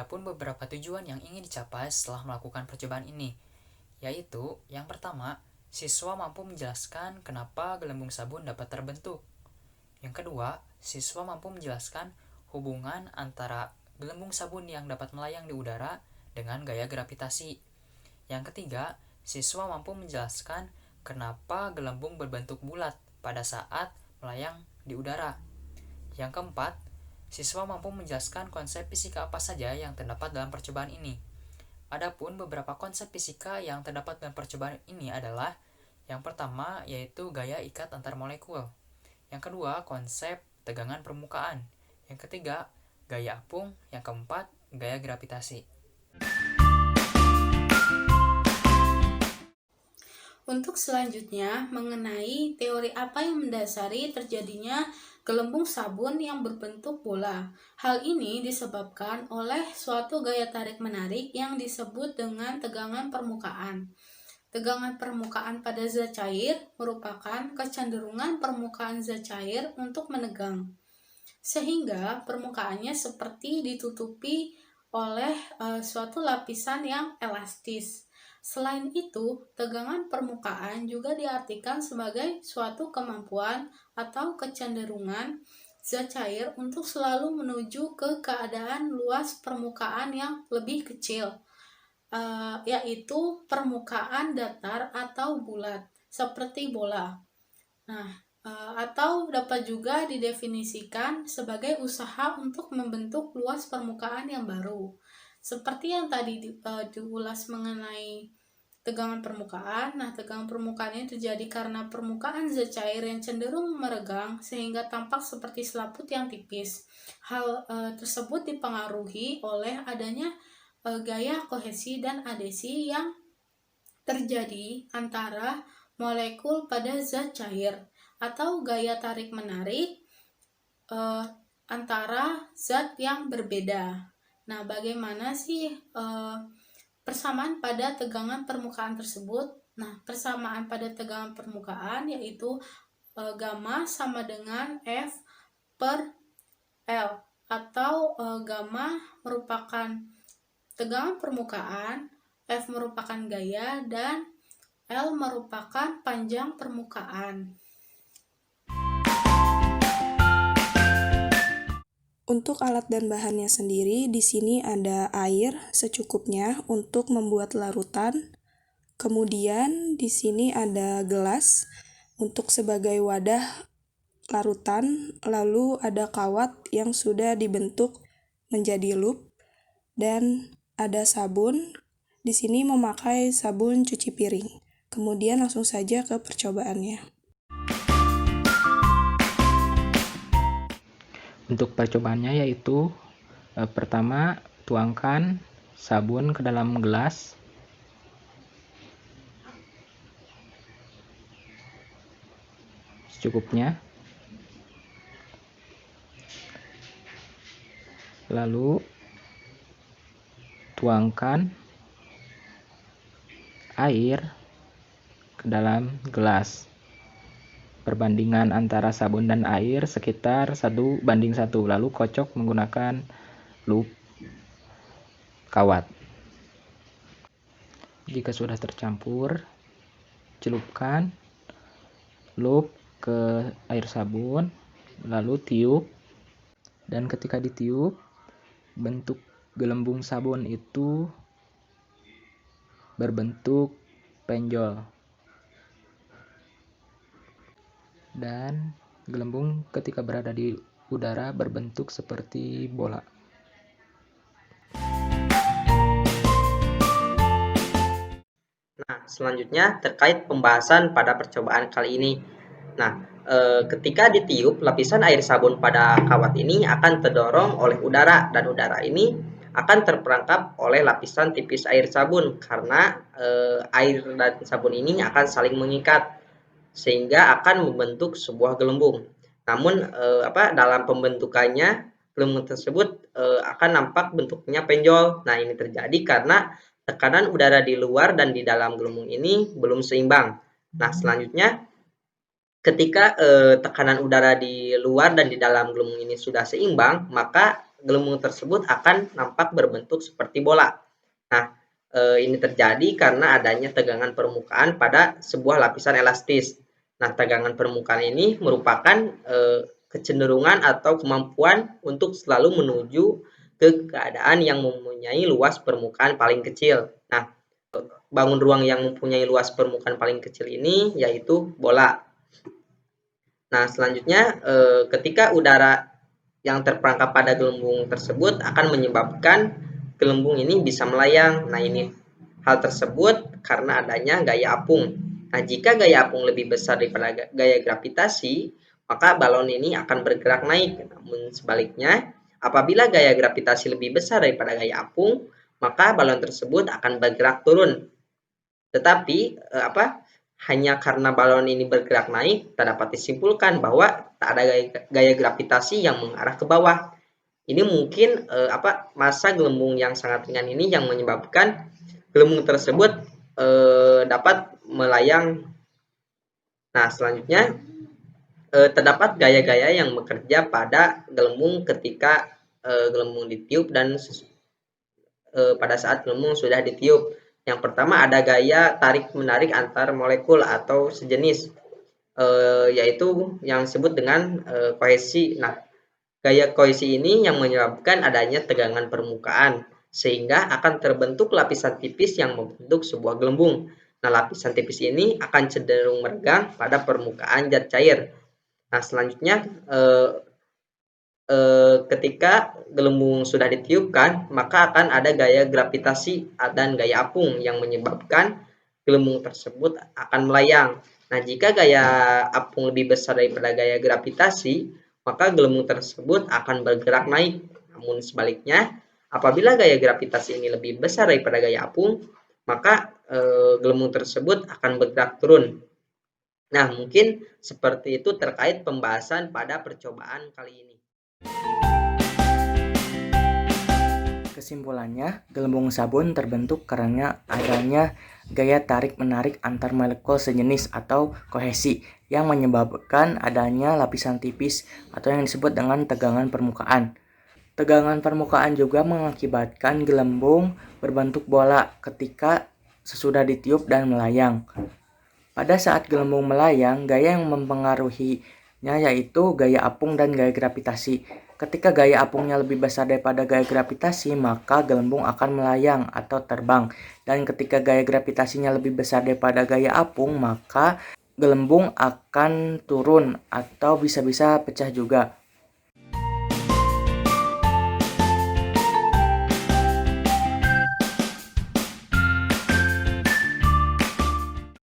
Ada pun beberapa tujuan yang ingin dicapai setelah melakukan percobaan ini, yaitu yang pertama, siswa mampu menjelaskan kenapa gelembung sabun dapat terbentuk. Yang kedua, siswa mampu menjelaskan hubungan antara gelembung sabun yang dapat melayang di udara dengan gaya gravitasi. Yang ketiga, siswa mampu menjelaskan kenapa gelembung berbentuk bulat pada saat melayang di udara. Yang keempat, siswa mampu menjelaskan konsep fisika apa saja yang terdapat dalam percobaan ini. Adapun beberapa konsep fisika yang terdapat dalam percobaan ini adalah yang pertama yaitu gaya ikat antar molekul. Yang kedua, konsep tegangan permukaan. Yang ketiga, gaya apung. Yang keempat, gaya gravitasi. Untuk selanjutnya, mengenai teori apa yang mendasari terjadinya gelembung sabun yang berbentuk bola. Hal ini disebabkan oleh suatu gaya tarik-menarik yang disebut dengan tegangan permukaan. Tegangan permukaan pada zat cair merupakan kecenderungan permukaan zat cair untuk menegang, sehingga permukaannya seperti ditutupi oleh suatu lapisan yang elastis. Selain itu, tegangan permukaan juga diartikan sebagai suatu kemampuan atau kecenderungan zat cair untuk selalu menuju ke keadaan luas permukaan yang lebih kecil, yaitu permukaan datar atau bulat, seperti bola. Nah, atau dapat juga didefinisikan sebagai usaha untuk membentuk luas permukaan yang baru. Seperti yang tadi diulas mengenai tegangan permukaan. Nah, tegangan permukaan ini terjadi karena permukaan zat cair yang cenderung meregang sehingga tampak seperti selaput yang tipis. Hal tersebut dipengaruhi oleh adanya gaya kohesi dan adesi yang terjadi antara molekul pada zat cair atau gaya tarik-menarik antara zat yang berbeda. Nah, bagaimana sih persamaan pada tegangan permukaan tersebut? Nah, persamaan pada tegangan permukaan yaitu gamma sama dengan F per L, atau gamma merupakan tegangan permukaan, F merupakan gaya, dan L merupakan panjang permukaan. Untuk alat dan bahannya sendiri, di sini ada air secukupnya untuk membuat larutan. Kemudian di sini ada gelas untuk sebagai wadah larutan, lalu ada kawat yang sudah dibentuk menjadi loop, dan ada sabun. Di sini memakai sabun cuci piring. Kemudian langsung saja ke percobaannya. Untuk percobaannya yaitu pertama, tuangkan sabun ke dalam gelas. Secukupnya. Lalu tuangkan air ke dalam gelas. Perbandingan antara sabun dan air sekitar 1:1. Lalu kocok menggunakan loop kawat. Jika sudah tercampur, celupkan loop ke air sabun, lalu tiup. Dan ketika ditiup, bentuk gelembung sabun itu berbentuk penjol. Dan gelembung ketika berada di udara berbentuk seperti bola. Nah, selanjutnya terkait pembahasan pada percobaan kali ini. Nah, ketika ditiup, lapisan air sabun pada kawat ini akan terdorong oleh udara, dan udara ini akan terperangkap oleh lapisan tipis air sabun karena air dan sabun ini akan saling mengikat sehingga akan membentuk sebuah gelembung. Namun dalam pembentukannya gelembung tersebut akan nampak bentuknya penjol. Nah, ini terjadi karena tekanan udara di luar dan di dalam gelembung ini belum seimbang. Nah, selanjutnya ketika tekanan udara di luar dan di dalam gelembung ini sudah seimbang, maka gelembung tersebut akan nampak berbentuk seperti bola. Nah, ini terjadi karena adanya tegangan permukaan pada sebuah lapisan elastis. Nah, tegangan permukaan ini merupakan kecenderungan atau kemampuan untuk selalu menuju ke keadaan yang mempunyai luas permukaan paling kecil. Nah, bangun ruang yang mempunyai luas permukaan paling kecil ini yaitu bola. Nah, selanjutnya ketika udara yang terperangkap pada gelembung tersebut akan menyebabkan gelembung ini bisa melayang. Nah, ini hal tersebut karena adanya gaya apung. Nah, jika gaya apung lebih besar daripada gaya gravitasi, maka balon ini akan bergerak naik. Namun sebaliknya, apabila gaya gravitasi lebih besar daripada gaya apung, maka balon tersebut akan bergerak turun. Tetapi hanya karena balon ini bergerak naik, tak dapat disimpulkan bahwa tak ada gaya gravitasi yang mengarah ke bawah. Ini mungkin massa gelembung yang sangat ringan ini yang menyebabkan gelembung tersebut dapat melayang. Nah, selanjutnya terdapat gaya-gaya yang bekerja pada gelembung ketika gelembung ditiup dan pada saat gelembung sudah ditiup. Yang pertama ada gaya tarik-menarik antar molekul atau sejenis, yaitu yang disebut dengan kohesi. Nah, gaya kohesi ini yang menyebabkan adanya tegangan permukaan, sehingga akan terbentuk lapisan tipis yang membentuk sebuah gelembung. Nah, lapisan tipis ini akan cenderung meregang pada permukaan zat cair. Nah, selanjutnya ketika gelembung sudah ditiupkan, maka akan ada gaya gravitasi dan gaya apung yang menyebabkan gelembung tersebut akan melayang. Nah, jika gaya apung lebih besar daripada gaya gravitasi, maka gelembung tersebut akan bergerak naik. Namun sebaliknya, apabila gaya gravitasi ini lebih besar daripada gaya apung, maka gelembung tersebut akan bergerak turun. Nah, mungkin seperti itu terkait pembahasan pada percobaan kali ini. Kesimpulannya, gelembung sabun terbentuk karena adanya gaya tarik-menarik antar molekul sejenis atau kohesi yang menyebabkan adanya lapisan tipis atau yang disebut dengan tegangan permukaan. Tegangan permukaan juga mengakibatkan gelembung berbentuk bola ketika sesudah ditiup dan melayang. Pada saat gelembung melayang, gaya yang mempengaruhinya yaitu gaya apung dan gaya gravitasi. Ketika gaya apungnya lebih besar daripada gaya gravitasi, maka gelembung akan melayang atau terbang. Dan ketika gaya gravitasinya lebih besar daripada gaya apung, maka gelembung akan turun atau bisa-bisa pecah juga.